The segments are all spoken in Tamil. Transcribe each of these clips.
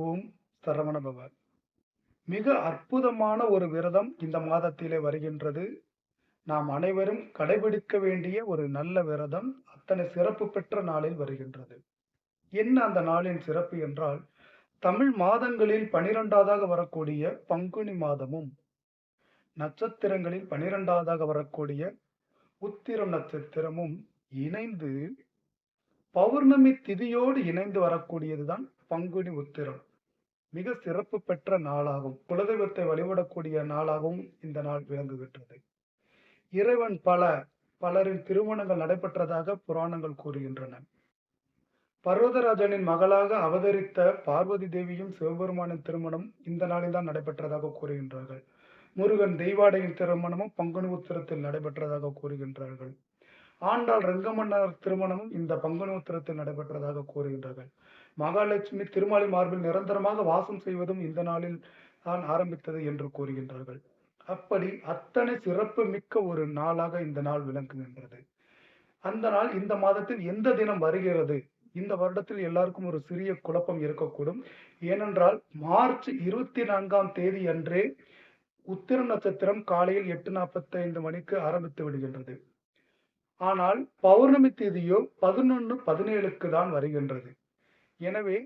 ஓம் சரவண பவ. மிக அற்புதமான ஒரு விரதம் இந்த மாதத்திலே வருகின்றது. நாம் அனைவரும் கடைபிடிக்க வேண்டிய ஒரு நல்ல விரதம். அத்தனை சிறப்பு பெற்ற நாளில் வருகின்றது. என்ன அந்த நாளின் சிறப்பு என்றால், தமிழ் மாதங்களில் 12வதாக வரக்கூடிய பங்குனி மாதமும், நட்சத்திரங்களில் 12வதாக வரக்கூடிய உத்திரம் நட்சத்திரமும் இணைந்து, பௌர்ணமி திதியோடு இணைந்து வரக்கூடியதுதான் பங்குனி உத்திரம். மிக சிறப்பு பெற்ற நாளாகும். குலதெய்வத்தை வழிபடக்கூடிய நாளாகவும் இந்த நாள் விளங்குகின்றது. இறைவன் பலரின் திருமணங்கள் நடைபெற்றதாக புராணங்கள் கூறுகின்றன. பர்வதராஜனின் மகளாக அவதரித்த பார்வதி தேவியும் சிவபெருமானின் திருமணம் இந்த நாளில் தான் நடைபெற்றதாக கூறுகின்றார்கள். முருகன் தெய்வாடையின் திருமணமும் பங்குனி உத்திரத்தில் நடைபெற்றதாக கூறுகின்றார்கள். ஆண்டாள் ரங்கமன்னர் திருமணமும் இந்த பங்குனி உத்திரத்தில் நடைபெற்றதாக கூறுகின்றார்கள். மகாலட்சுமி திருமாலி மார்பில் நிரந்தரமாக வாசம் செய்வதும் இந்த நாளில் தான் ஆரம்பித்தது என்று கூறுகின்றார்கள். அப்படி அத்தனை சிறப்பு மிக்க ஒரு நாளாக இந்த நாள் விளங்குகின்றது. அந்த நாள் இந்த மாதத்தில் எந்த தினம் வருகிறது? இந்த வருடத்தில் எல்லாருக்கும் ஒரு சிறிய குழப்பம் இருக்கக்கூடும். ஏனென்றால் மார்ச் 24ஆம் தேதி அன்றே உத்திரம் நட்சத்திரம் காலையில் 8:45 மணிக்கு ஆரம்பித்து விடுகின்றது. ஆனால் பௌர்ணமி தேதியோ 11:17க்கு தான் வருகின்றது. எனவே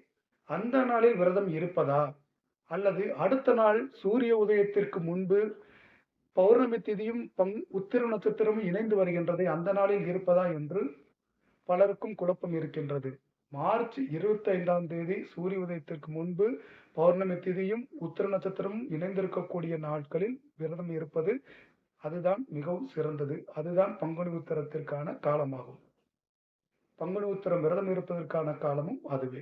அந்த நாளில் விரதம் இருப்பதா? அல்லது அடுத்த நாள் சூரிய உதயத்திற்கு முன்பு பௌர்ணமி திதியும் உத்திர நட்சத்திரமும் இணைந்து வருகின்றதை அந்த நாளில் இருப்பதா என்று பலருக்கும் குழப்பம் இருக்கின்றது. மார்ச் 25ஆம் தேதி சூரிய உதயத்திற்கு முன்பு பௌர்ணமி திதியும் உத்திர நட்சத்திரமும் இணைந்திருக்கக்கூடிய நாட்களில் விரதம் இருப்பது அதுதான் மிகவும் சிறந்தது. அதுதான் பங்குனி உத்திரத்திற்கான காலமாகும். பங்குனி உத்திரம் விரதம் இருப்பதற்கான காலமும் அதுவே.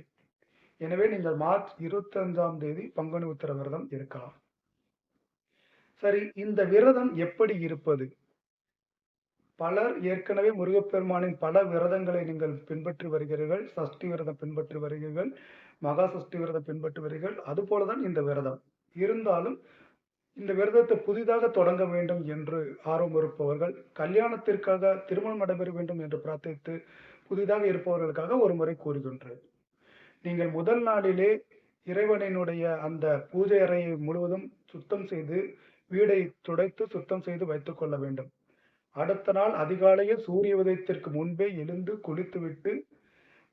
எனவே நீங்கள் மார்ச் 25ஆம் தேதி பங்குனி உத்திர விரதம் இருக்கலாம். சரி, இந்த விரதம் எப்படி இருப்பது? பலர் ஏற்கனவே முருகப்பெருமானின் பல விரதங்களை நீங்கள் பின்பற்றி வருகிறீர்கள். சஷ்டி விரதம் பின்பற்றி வருகிறீர்கள். மகா சஷ்டி விரதம் பின்பற்றி வருகிறீர்கள். அதுபோலதான் இந்த விரதம். இருந்தாலும் இந்த விரதத்தை புதிதாக தொடங்க வேண்டும் என்று ஆர்வம் இருப்பவர்கள், கல்யாணத்திற்காக திருமணம் நடைபெற வேண்டும் என்று பிரார்த்தித்து புதிதாக இருப்பவர்களுக்காக ஒரு முறை கூறுகின்றேன். நீங்கள் முதல் நாளிலே இறைவனினுடைய அந்த பூஜை அறையை முழுவதும் சுத்தம் செய்து, வீடை துடைத்து சுத்தம் செய்து வைத்துக் கொள்ள வேண்டும். அடுத்த நாள் அதிகாலையில் சூரிய உதயத்திற்கு முன்பே எழுந்து குளித்துவிட்டு,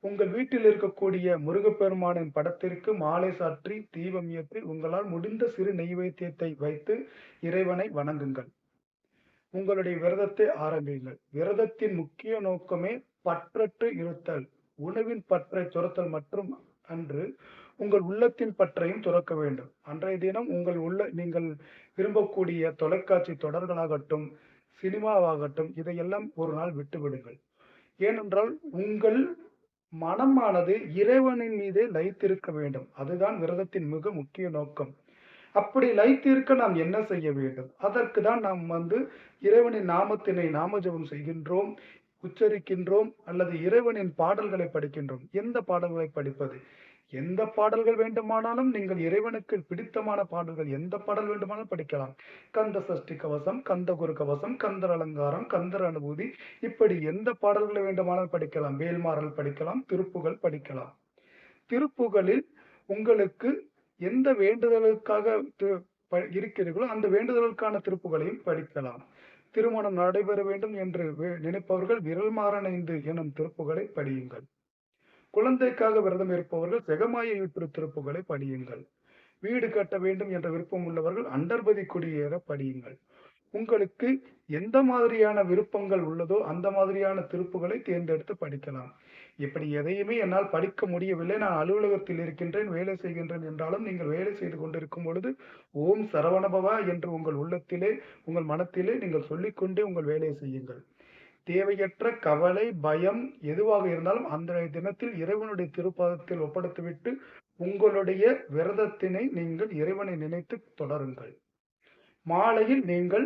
உங்கள் வீட்டில் இருக்கக்கூடிய முருகப்பெருமானின் படத்திற்கு மாலை சாற்றி தீபம் ஏற்றி உங்களால் முடிந்த சிறு நெய்வேத்தியத்தை வைத்து இறைவனை வணங்குங்கள். உங்களுடைய விரதத்தை ஆரம்பியுங்கள். விரதத்தின் முக்கிய நோக்கமே பற்றற்று இருத்தல். உணவின் பற்றை துறத்தல் மற்றும் அன்று உங்கள் உள்ளத்தின் பற்றையும் துறக்க வேண்டும். அன்றைய தினம் நீங்கள் விரும்பக்கூடிய தொலைக்காட்சி தொடர்களாகட்டும், சினிமாவாகட்டும், இதையெல்லாம் ஒரு நாள் விட்டுவிடுங்கள். ஏனென்றால் உங்கள் மனமானது இறைவனின் மீதே லயித்திருக்க வேண்டும். அதுதான் விரதத்தின் மிக முக்கிய நோக்கம். அப்படி லயித்திருக்க நாம் என்ன செய்ய வேண்டும்? அதற்கு தான் நாம் இறைவனின் நாமத்தினை நாம ஜெபம் செய்கின்றோம், உச்சரிக்கின்றோம், அல்லது இறைவனின் பாடல்களை படிக்கின்றோம். எந்த பாடல்களை படிப்பது? எந்த பாடல்கள் வேண்டுமானாலும் நீங்கள் இறைவனுக்கு பிடித்தமான பாடல்கள் எந்த பாடல் வேண்டுமானாலும் படிக்கலாம். கந்த சஷ்டி கவசம், கந்த குரு கவசம், கந்தர் அலங்காரம், கந்தர் அனுபூதி, இப்படி எந்த பாடல்களை வேண்டுமானாலும் படிக்கலாம். வேல்மாறல் படிக்கலாம், திருப்புகழ் படிக்கலாம். திருப்புகழில் உங்களுக்கு எந்த வேண்டுதலுக்காக இருக்கிறீர்களோ அந்த வேண்டுதலுக்கான திருப்புகளையும் படிக்கலாம். திருமணம் நடைபெற வேண்டும் என்று நினைப்பவர்கள் விரல் மாறனைந்து எனும் திருப்புகளை படியுங்கள். குழந்தைக்காக விரதம் இருப்பவர்கள் செகமாய திருப்புகளை படியுங்கள். வீடு கட்ட வேண்டும் என்ற விருப்பம் உள்ளவர்கள் அண்டர்பதி குடியேற படியுங்கள். உங்களுக்கு எந்த மாதிரியான விருப்பங்கள் உள்ளதோ அந்த மாதிரியான திருப்புகளை தேர்ந்தெடுத்து படிக்கலாம். இப்படி எதையுமே என்னால் படிக்க முடியவில்லை, நான் அலுவலகத்தில் இருக்கின்றேன், வேலை செய்கின்றேன் என்றாலும் நீங்கள் வேலை செய்து கொண்டிருக்கும் பொழுது ஓம் சரவணபவா என்று உங்கள் உள்ளத்திலே, உங்கள் மனத்திலே நீங்கள் சொல்லிக்கொண்டே உங்கள் வேலையை செய்யுங்கள். தேவையற்ற கவலை, பயம் எதுவாக இருந்தாலும் அந்த தினத்தில் இறைவனுடைய திருப்பாதத்தில் ஒப்படைத்துவிட்டு உங்களுடைய விரதத்தினை நீங்கள் இறைவனை நினைத்து தொடருங்கள். மாலையில் நீங்கள்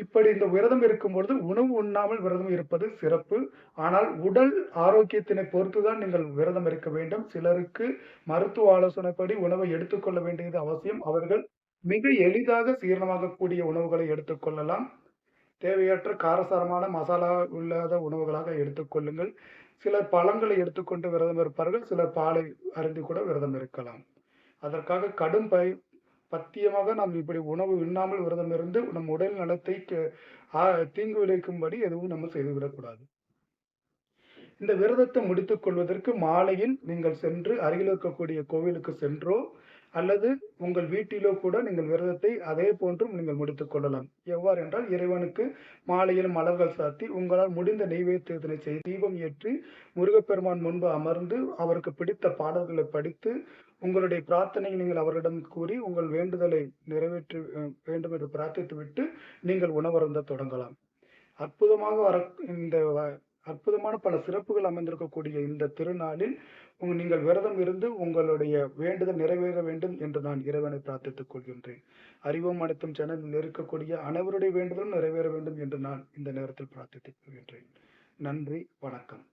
இப்படி இந்த விரதம் இருக்கும் பொழுது உணவு உண்ணாமல் விரதம் இருப்பது சிறப்பு. ஆனால் உடல் ஆரோக்கியத்தினை பொறுத்துதான் நீங்கள் விரதம் இருக்க வேண்டும். சிலருக்கு மருத்துவ ஆலோசனைப்படி உணவை எடுத்துக்கொள்ள வேண்டியது அவசியம். அவர்கள் மிக எளிதாக சீரணமாகக்கூடிய உணவுகளை எடுத்துக்கொள்ளலாம். தேவையற்ற காரசாரமான மசாலா இல்லாத உணவுகளாக எடுத்துக்கொள்ளுங்கள். சிலர் பழங்களை எடுத்துக்கொண்டு விரதம் இருப்பார்கள். சிலர் பாலை அருந்தி கூட விரதம் இருக்கலாம். அதற்காக கடும் பத்தியமாக நாம் இப்படி உணவு உண்ணாமல் விரதம் இருந்து நம் உடல் நலத்தை தீங்கு விளைவிக்கும்படி எதுவும் நம்ம செய்துவிடக்கூடாது. இந்த விரதத்தை முடித்துக் கொள்வதற்கு மாலையில் நீங்கள் சென்று அருகில் இருக்கக்கூடிய கோவிலுக்கு சென்றோ அல்லது உங்கள் வீட்டிலோ கூட நீங்கள் விரதத்தை அதே போன்றும் நீங்கள் முடித்துக் கொள்ளலாம். எவ்வாறு என்றால், இறைவனுக்கு மாலையில் மலர்கள் சாத்தி உங்களால் முடிந்த நெய்வேத்தியத்தினை செய்து தீபம் ஏற்றி முருகப்பெருமான் முன்பு அமர்ந்து அவருக்கு பிடித்த பாடல்களை படித்து உங்களுடைய பிரார்த்தனையை நீங்கள் அவரிடம் கூறி உங்கள் வேண்டுதலை நிறைவேற்றி வேண்டும் என்று பிரார்த்தித்துவிட்டு நீங்கள் உணவருந்த தொடங்கலாம். அற்புதமாக இந்த அற்புதமான பல சிறப்புகள் அமைந்திருக்கக்கூடிய இந்த திருநாளில் நீங்கள் விரதம் இருந்து உங்களுடைய வேண்டுதல் நிறைவேற வேண்டும் என்று நான் இறைவனை பிரார்த்தித்துக் கொள்கின்றேன். அறிவோம் அனைத்தும் சேனலில் இருக்கக்கூடிய அனைவருடைய வேண்டுதலும் நிறைவேற வேண்டும் என்று நான் இந்த நேரத்தில் பிரார்த்தித்துக் கொள்கின்றேன். நன்றி, வணக்கம்.